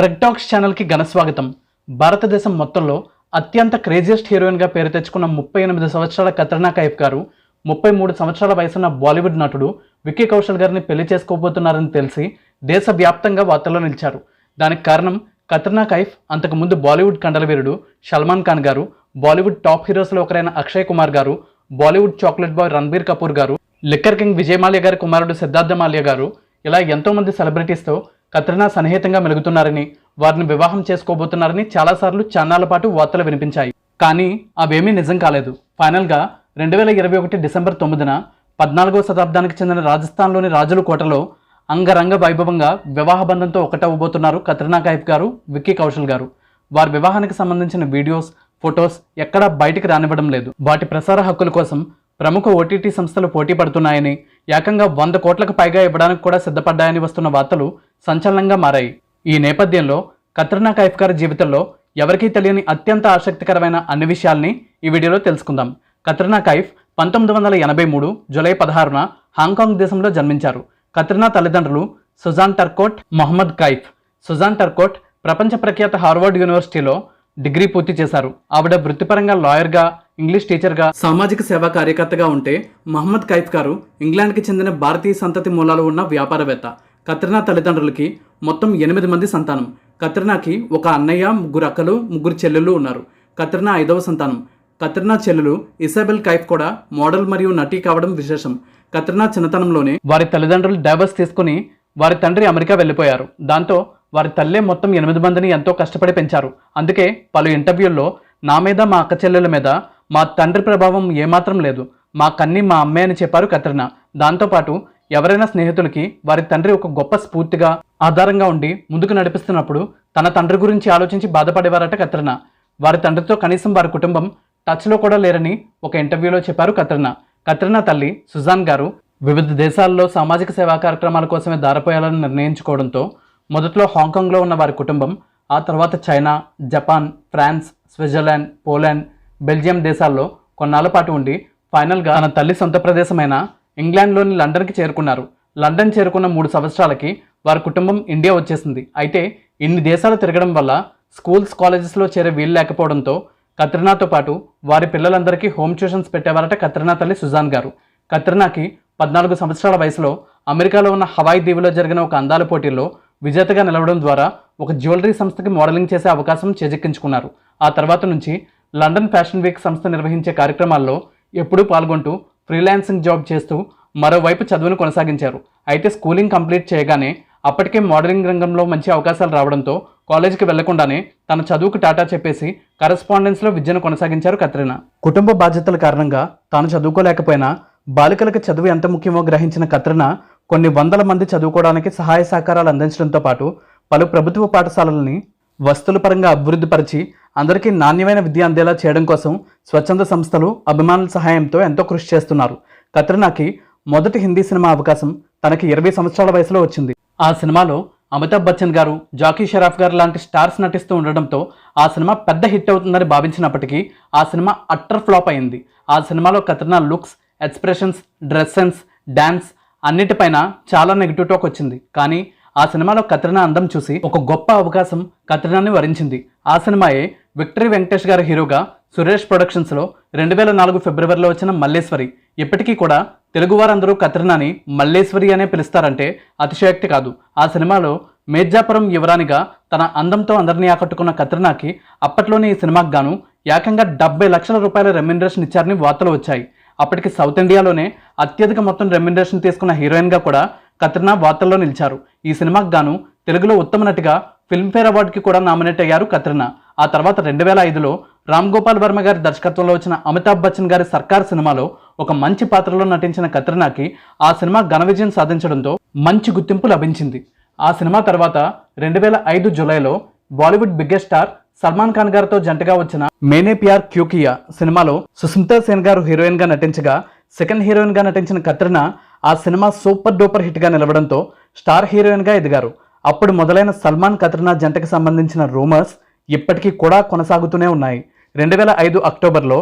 Preg talks ఛానల్కి ఘన స్వాగతం. భారతదేశం మొత్తంలో అత్యంత క్రేజియస్ట్ హీరోయిన్గా పేరు తెచ్చుకున్న 38 సంవత్సరాల కత్రినా కైఫ్ గారు 33 సంవత్సరాల వయసున్న బాలీవుడ్ నటుడు విక్కీ కౌశల్ గారిని పెళ్లి చేసుకోబోతున్నారని తెలిసి దేశవ్యాప్తంగా వార్తల్లో నిలిచారు. దానికి కారణం కత్రినా కైఫ్ అంతకుముందు బాలీవుడ్ కండలవీరుడు సల్మాన్ ఖాన్ గారు, బాలీవుడ్ టాప్ హీరోస్లో ఒకరైన అక్షయ్ కుమార్ గారు, బాలీవుడ్ చాక్లెట్ బాయ్ రణబీర్ కపూర్ గారు, లిక్కర్ కింగ్ విజయ్ మాల్యా గారి కుమారుడు సిద్ధార్థ మాల్యా గారు, ఇలా ఎంతోమంది సెలబ్రిటీస్తో కత్రినా సన్నిహితంగా మెలుగుతున్నారని, వారిని వివాహం చేసుకోబోతున్నారని చాలాసార్లు చాన్నాళ్ల పాటు వార్తలు వినిపించాయి. కానీ అవేమీ నిజం కాలేదు. ఫైనల్గా 2021 డిసెంబర్ 9న 14వ శతాబ్దానికి చెందిన రాజస్థాన్లోని రాజుల కోటలో అంగరంగ వైభవంగా వివాహ బంధంతో ఒకటవ్వబోతున్నారు కత్రినా కైఫ్ గారు, విక్కీ కౌశల్ గారు. వారి వివాహానికి సంబంధించిన వీడియోస్, ఫొటోస్ ఎక్కడా బయటికి రానివ్వడం లేదు. వాటి ప్రసార హక్కుల కోసం ప్రముఖ ఓటీటీ సంస్థలు పోటీ పడుతున్నాయని, ఏకంగా 100 కోట్లకు పైగా ఇవ్వడానికి కూడా సిద్ధపడ్డాయని వస్తున్న వార్తలు సంచలనంగా మారాయి. ఈ నేపథ్యంలో కత్రినా కైఫ్ గారి జీవితంలో ఎవరికీ తెలియని అత్యంత ఆసక్తికరమైన అన్ని విషయాల్ని ఈ వీడియోలో తెలుసుకుందాం. కత్రినా కైఫ్ 1983 జూలై 16న హాంకాంగ్ దేశంలో జన్మించారు. కత్రినా తల్లిదండ్రులు సుజాన్ టర్కోట్, మొహమ్మద్ కైఫ్. సుజాన్ టర్కోట్ ప్రపంచ ప్రఖ్యాత హార్వర్డ్ యూనివర్సిటీలో డిగ్రీ పూర్తి చేశారు. ఆవిడ వృత్తిపరంగా లాయర్గా, ఇంగ్లీష్ టీచర్గా, సామాజిక సేవా కార్యకర్తగా ఉంటే, మహమ్మద్ కైఫ్ గారు ఇంగ్లాండ్కి చెందిన భారతీయ సంతతి మూలాలు ఉన్న వ్యాపారవేత్త. కత్రినా తల్లిదండ్రులకి మొత్తం 8 మంది సంతానం. కత్రినాకి ఒక అన్నయ్య, 3 అక్కలు, 3 చెల్లెళ్ళు ఉన్నారు. కత్రినా 5వ సంతానం. కత్రినా చెల్లెలు ఇసాబెల్ కైఫ్ కూడా మోడల్ మరియు నటి కావడం విశేషం. కత్రినా చిన్నతనంలోనే వారి తల్లిదండ్రులు డైవర్స్ తీసుకుని వారి తండ్రి అమెరికా వెళ్ళిపోయారు. దాంతో వారి తల్లే మొత్తం 8 మందిని ఎంతో కష్టపడి పెంచారు. అందుకే పలు ఇంటర్వ్యూల్లో నా మీద, మా అక్క చెల్లెల మీద మా తండ్రి ప్రభావం ఏమాత్రం లేదు, మా కన్నీ మా అమ్మే అని చెప్పారు కత్రినా. దాంతోపాటు ఎవరైనా స్నేహితులకి వారి తండ్రి ఒక గొప్ప స్ఫూర్తిగా, ఆధారంగా ఉండి ముందుకు నడిపిస్తున్నప్పుడు తన తండ్రి గురించి ఆలోచించి బాధపడేవారట కత్రినా. వారి తండ్రితో కనీసం వారి కుటుంబం టచ్లో కూడా లేరని ఒక ఇంటర్వ్యూలో చెప్పారు కత్రినా. కత్రినా తల్లి సుజాన్ గారు వివిధ దేశాల్లో సామాజిక సేవా కార్యక్రమాల కోసమే దారిపోయాలని నిర్ణయించుకోవడంతో మొదట్లో హాంకాంగ్లో ఉన్న వారి కుటుంబం ఆ తర్వాత China, Japan, France, Switzerland, Poland, Belgium దేశాల్లో కొన్నాళ్ల పాటు ఉండి ఫైనల్గా తన తల్లి సొంత ప్రదేశమైన ఇంగ్లాండ్లోని లండన్కి చేరుకున్నారు. లండన్ చేరుకున్న 3 సంవత్సరాలకి వారి కుటుంబం ఇండియా వచ్చేసింది. అయితే ఇన్ని దేశాలు తిరగడం వల్ల స్కూల్స్, కాలేజెస్లో చేరే వీలు లేకపోవడంతో కత్రినాతో పాటు వారి పిల్లలందరికీ హోమ్ ట్యూషన్స్ పెట్టేవారట కత్రినా తల్లి సుజాన్ గారు. కత్రినాకి 14 సంవత్సరాల వయసులో అమెరికాలో ఉన్న హవాయి దీవులో జరిగిన ఒక అందాల పోటీల్లో విజేతగా నిలవడం ద్వారా ఒక జ్యువెలరీ సంస్థకి మోడలింగ్ చేసే అవకాశం చేజిక్కించుకున్నారు. ఆ తర్వాత నుంచి లండన్ ఫ్యాషన్ వీక్ సంస్థ నిర్వహించే కార్యక్రమాల్లో ఎప్పుడూ పాల్గొంటూ ఫ్రీలాన్సింగ్ జాబ్ చేస్తూ మరోవైపు చదువును కొనసాగించారు. అయితే స్కూలింగ్ కంప్లీట్ చేయగానే అప్పటికే మోడలింగ్ రంగంలో మంచి అవకాశాలు రావడంతో కాలేజీకి వెళ్లకుండానే తన చదువుకు టాటా చెప్పేసి కరెస్పాండెన్స్లో విద్యను కొనసాగించారు కత్రినా. కుటుంబ బాధ్యతల కారణంగా తాను చదువుకోలేకపోయినా బాలికలకు చదువు ఎంత ముఖ్యమో గ్రహించిన కత్రినా కొన్ని వందల మంది చదువుకోవడానికి సహాయ సహకారాలు అందించడంతో పాటు పలు ప్రభుత్వ పాఠశాలలని వస్తువుల పరంగా అభివృద్ధిపరిచి అందరికీ నాణ్యమైన విద్య అందేలా చేయడం కోసం స్వచ్ఛంద సంస్థలు, అభిమానుల సహాయంతో ఎంతో కృషి చేస్తున్నారు. కత్రినాకి మొదటి హిందీ సినిమా అవకాశం తనకి 20 సంవత్సరాల వయసులో వచ్చింది. ఆ సినిమాలో అమితాబ్ బచ్చన్ గారు, జాకీ షరాఫ్ గారు లాంటి స్టార్స్ నటిస్తూ ఉండడంతో ఆ సినిమా పెద్ద హిట్ అవుతుందని భావించినప్పటికీ ఆ సినిమా అట్టర్ ఫ్లాప్ అయింది. ఆ సినిమాలో Katrina looks, expressions, dress sense, dance అన్నిటిపైన చాలా నెగిటివ్ టాక్ వచ్చింది. కానీ ఆ సినిమాలో కత్రినా అందం చూసి ఒక గొప్ప అవకాశం కత్రినాని వరించింది. ఆ సినిమాయే విక్టరీ వెంకటేష్ గారి హీరోగా సురేష్ ప్రొడక్షన్స్లో 2004 ఫిబ్రవరిలో వచ్చిన మల్లేశ్వరి. ఇప్పటికీ కూడా తెలుగువారందరూ కత్రినాని మల్లేశ్వరి అనే పిలుస్తారంటే అతిశయోక్తి కాదు. ఆ సినిమాలో మేర్జాపురం యువరాణిగా తన అందంతో అందరినీ ఆకట్టుకున్న కత్రినాకి అప్పట్లోనే ఈ సినిమాకు గాను ఏకంగా 70 లక్షల రూపాయల రెమ్యునరేషన్ ఇచ్చారని వార్తలు వచ్చాయి. అప్పటికి సౌత్ ఇండియాలోనే అత్యధిక మొత్తం రెమ్యునరేషన్ తీసుకున్న హీరోయిన్గా కూడా కత్రినా వార్తల్లో నిలిచారు. ఈ సినిమాకు గాను తెలుగులో ఉత్తమ నటిగా ఫిల్మ్ఫేర్ అవార్డుకి కూడా నామినేట్ అయ్యారు కత్రినా. ఆ తర్వాత 2005లో రామ్ గోపాల్ వర్మ గారి దర్శకత్వంలో వచ్చిన అమితాబ్ బచ్చన్ గారి సర్కార్ సినిమాలో ఒక మంచి పాత్రలో నటించిన కత్రినాకి ఆ సినిమా ఘన విజయం సాధించడంతో మంచి గుర్తింపు లభించింది. ఆ సినిమా తర్వాత 2005 జూలైలో బాలీవుడ్ బిగ్గెస్ట్ స్టార్ సల్మాన్ ఖాన్ గారితో జంటగా వచ్చిన మేనే ప్యార్ క్యూ కియా సినిమాలో సుస్మితా సేన్ గారు హీరోయిన్గా నటించగా, సెకండ్ హీరోయిన్గా నటించిన కత్రినా ఆ సినిమా సూపర్ డూపర్ హిట్గా నిలవడంతో స్టార్ హీరోయిన్గా ఎదిగారు. అప్పుడు మొదలైన సల్మాన్ కత్రినా జంటకు సంబంధించిన రూమర్స్ ఇప్పటికీ కూడా కొనసాగుతూనే ఉన్నాయి. 2005 అక్టోబర్లో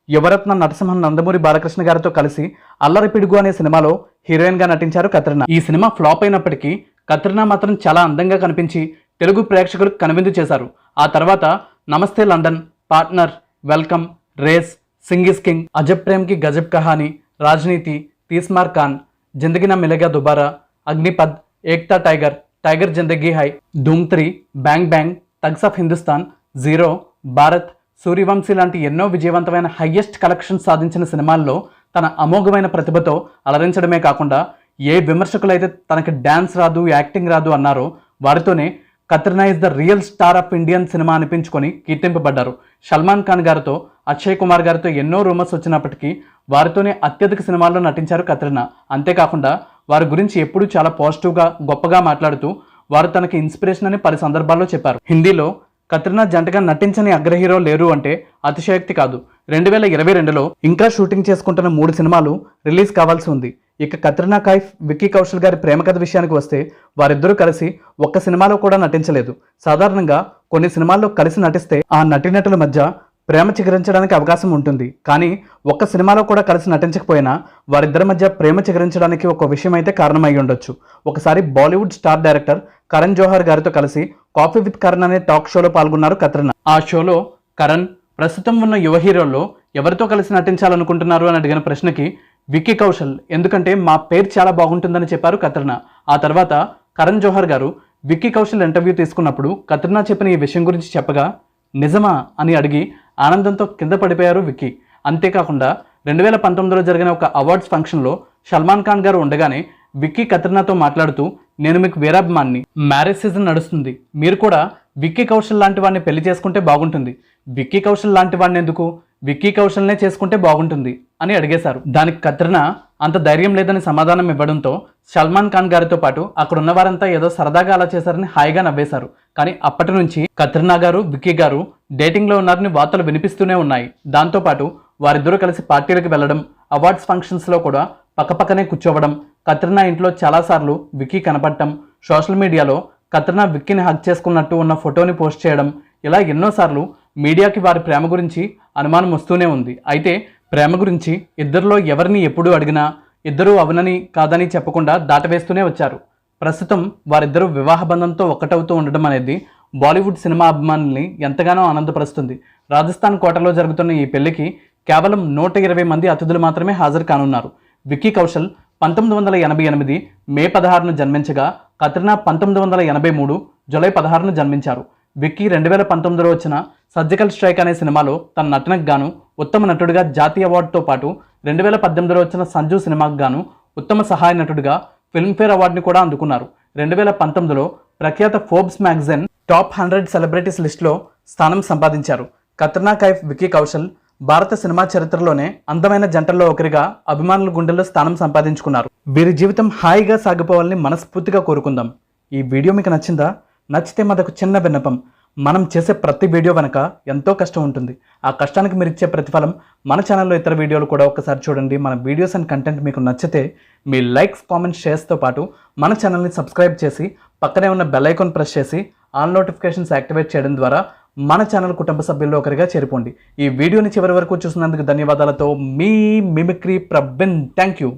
యువరత్న నటసింహన్ నందమూరి బాలకృష్ణ గారితో కలిసి అల్లరి పిడుగు అనే సినిమాలో హీరోయిన్గా నటించారు కత్రినా. ఈ సినిమా ఫ్లాప్ అయినప్పటికీ కత్రినా మాత్రం చాలా అందంగా కనిపించి తెలుగు ప్రేక్షకులకు కనువిందు చేశారు. ఆ తర్వాత Namaste London, Partner, Welcome, Race, Singh is King, Ajab Prem Ki Ghazab Kahani, రాజనీతి, తీస్మార్ ఖాన్, జిందగీ నా మిలేగా దుబారా, Agnipath, Ekta tiger, tiger Zindagi high, Dhoom 3, bang bang, thugs of Hindustan, zero, Bharat, Suryavanshi లాంటి ఎన్నో విజయవంతమైన హయ్యెస్ట్ కలెక్షన్ సాధించిన సినిమాల్లో తన అమోఘమైన ప్రతిభతో అలరించడమే కాకుండా ఏ విమర్శకులైతే తనకి డ్యాన్స్ రాదు, యాక్టింగ్ రాదు అన్నారో వారితోనే Katrina is the real star of Indian cinema అనిపించుకొని కీర్తింపబడ్డారు. సల్మాన్ ఖాన్ గారితో, అక్షయ్ కుమార్ గారితో ఎన్నో రూమర్స్ వచ్చినప్పటికీ వారితోనే అత్యధిక సినిమాల్లో నటించారు కత్రినా. అంతేకాకుండా వారి గురించి ఎప్పుడూ చాలా పాజిటివ్గా, గొప్పగా మాట్లాడుతూ వారు తనకి ఇన్స్పిరేషన్ అని 10 సందర్భాల్లో చెప్పారు. హిందీలో కత్రినా జంటగా నటించని అగ్ర హీరో లేరు అంటే అతిశయోక్తి కాదు. 2022లో ఇంకా షూటింగ్ చేసుకుంటున్న 3 సినిమాలు రిలీజ్ కావాల్సి ఉంది. ఇక కత్రినా కైఫ్, విక్కీ కౌశల్ గారి ప్రేమ కథ విషయానికి వస్తే వారిద్దరూ కలిసి ఒక్క సినిమాలో కూడా నటించలేదు. సాధారణంగా కొన్ని సినిమాల్లో కలిసి నటిస్తే ఆ నటీనటుల మధ్య ప్రేమ చిగురించడానికి అవకాశం ఉంటుంది. కానీ ఒక్క సినిమాలో కూడా కలిసి నటించకపోయినా వారిద్దరి మధ్య ప్రేమ చిగురించడానికి ఒక విషయం అయితే కారణమై ఉండొచ్చు. ఒకసారి బాలీవుడ్ స్టార్ డైరెక్టర్ కరణ్ జోహర్ గారితో కలిసి కాఫీ విత్ కరణ్ అనే టాక్ షోలో పాల్గొన్నారు కత్రినా. ఆ షోలో కరణ్ ప్రస్తుతం ఉన్న యువ హీరోల్లో ఎవరితో కలిసి నటించాలనుకుంటున్నారు అని అడిగిన ప్రశ్నకి విక్కీ కౌశల్, ఎందుకంటే మా పేరు చాలా బాగుంటుందని చెప్పారు కత్రినా. ఆ తర్వాత కరణ్ జోహర్ గారు విక్కీ కౌశల్ ఇంటర్వ్యూ తీసుకున్నప్పుడు కత్రినా చెప్పిన ఈ విషయం గురించి చెప్పగా నిజమా అని అడిగి ఆనందంతో కింద పడిపోయారు విక్కీ. అంతేకాకుండా 2019లో జరిగిన ఒక అవార్డ్స్ ఫంక్షన్లో సల్మాన్ ఖాన్ గారు ఉండగానే విక్కీ కత్రినాతో మాట్లాడుతూ, నేను మీకు వీరాభిమాన్ని, మ్యారేజ్ సీజన్ నడుస్తుంది, మీరు కూడా విక్కీ కౌశల్ లాంటి వాడిని పెళ్లి చేసుకుంటే బాగుంటుంది, విక్కీ కౌశల్ లాంటి వాడిని ఎందుకు, విక్కీ కౌశల్నే చేసుకుంటే బాగుంటుంది అని అడిగేశారు. దానికి కత్రినా అంత ధైర్యం లేదని సమాధానం ఇవ్వడంతో సల్మాన్ ఖాన్ గారితో పాటు అక్కడ ఉన్న వారంతా ఏదో సరదాగా అలా చేశారని హాయిగా నవ్వేశారు. కానీ అప్పటి నుంచి కత్రినా గారు, విక్కీ గారు డేటింగ్లో ఉన్నారని వార్తలు వినిపిస్తూనే ఉన్నాయి. దాంతోపాటు వారిద్దరూ కలిసి పార్టీలకు వెళ్లడం, అవార్డ్స్ ఫంక్షన్స్లో కూడా పక్కపక్కనే కూర్చోవడం, కత్రినా ఇంట్లో చాలాసార్లు విక్కీ కనపడటం, సోషల్ మీడియాలో కత్రినా విక్కీని హగ్ చేసుకున్నట్టు ఉన్న ఫోటోని పోస్ట్ చేయడం, ఇలా ఎన్నోసార్లు మీడియాకి వారి ప్రేమ గురించి అనుమానం వస్తూనే ఉంది. అయితే ప్రేమ గురించి ఇద్దరిలో ఎవరిని ఎప్పుడు అడిగినా ఇద్దరూ అవునని కాదని చెప్పకుండా దాటవేస్తూనే వచ్చారు. ప్రస్తుతం వారిద్దరూ వివాహ బంధంతో ఒక్కటవుతూ ఉండడం అనేది బాలీవుడ్ సినిమా అభిమానుల్ని ఎంతగానో ఆనందపరుస్తుంది. రాజస్థాన్ కోటలో జరుగుతున్న ఈ పెళ్లికి కేవలం 120 మంది అతిథులు మాత్రమే హాజరు కానున్నారు. విక్కీ కౌశల్ 1988 మే 16న జన్మించగా కత్రినా 1983 జూలై 16న జన్మించారు. విక్కీ 2019లో వచ్చిన సర్జికల్ స్ట్రైక్ అనే సినిమాలో తన నటనకు గాను ఉత్తమ నటుడిగా జాతీయ అవార్డుతో పాటు 2018లో వచ్చిన సంజు సినిమాకు గాను ఉత్తమ సహాయ నటుడిగా ఫిల్మ్ఫేర్ అవార్డుని కూడా అందుకున్నారు. 2019లో ప్రఖ్యాత ఫోర్బ్స్ మ్యాగజైన్ టాప్ 100 సెలబ్రిటీస్ లిస్టులో స్థానం సంపాదించారు. కత్రినా కైఫ్, విక్కీ కౌశల్ భారత సినిమా చరిత్రలోనే అందమైన జంటల్లో ఒకరిగా అభిమానుల గుండెల్లో స్థానం సంపాదించుకున్నారు. వీరి జీవితం హాయిగా సాగిపోవాలని మనస్ఫూర్తిగా కోరుకుందాం. ఈ వీడియో మీకు నచ్చిందా? నచ్చితే మాదొక చిన్న విన్నపం, మనం చేసే ప్రతి వీడియో వెనక ఎంతో కష్టం ఉంటుంది. ఆ కష్టానికి మీరు ఇచ్చే ప్రతిఫలం మన ఛానల్లో ఇతర వీడియోలు కూడా ఒకసారి చూడండి. మన వీడియోస్ అండ్ కంటెంట్ మీకు నచ్చితే మీ లైక్స్, కామెంట్స్, షేర్స్తో పాటు మన ఛానల్ని సబ్స్క్రైబ్ చేసి పక్కనే ఉన్న బెల్ ఐకాన్ ప్రెస్ చేసి ఆల్ నోటిఫికేషన్స్ యాక్టివేట్ చేయడం ద్వారా మన ఛానల్ కుటుంబ సభ్యుల్లో ఒకరిగా చేరిపోండి. ఈ వీడియోని చివరి వరకు చూసినందుకు ధన్యవాదాలతో మీ మిమిక్రీ ప్రవీణ్. Thank you.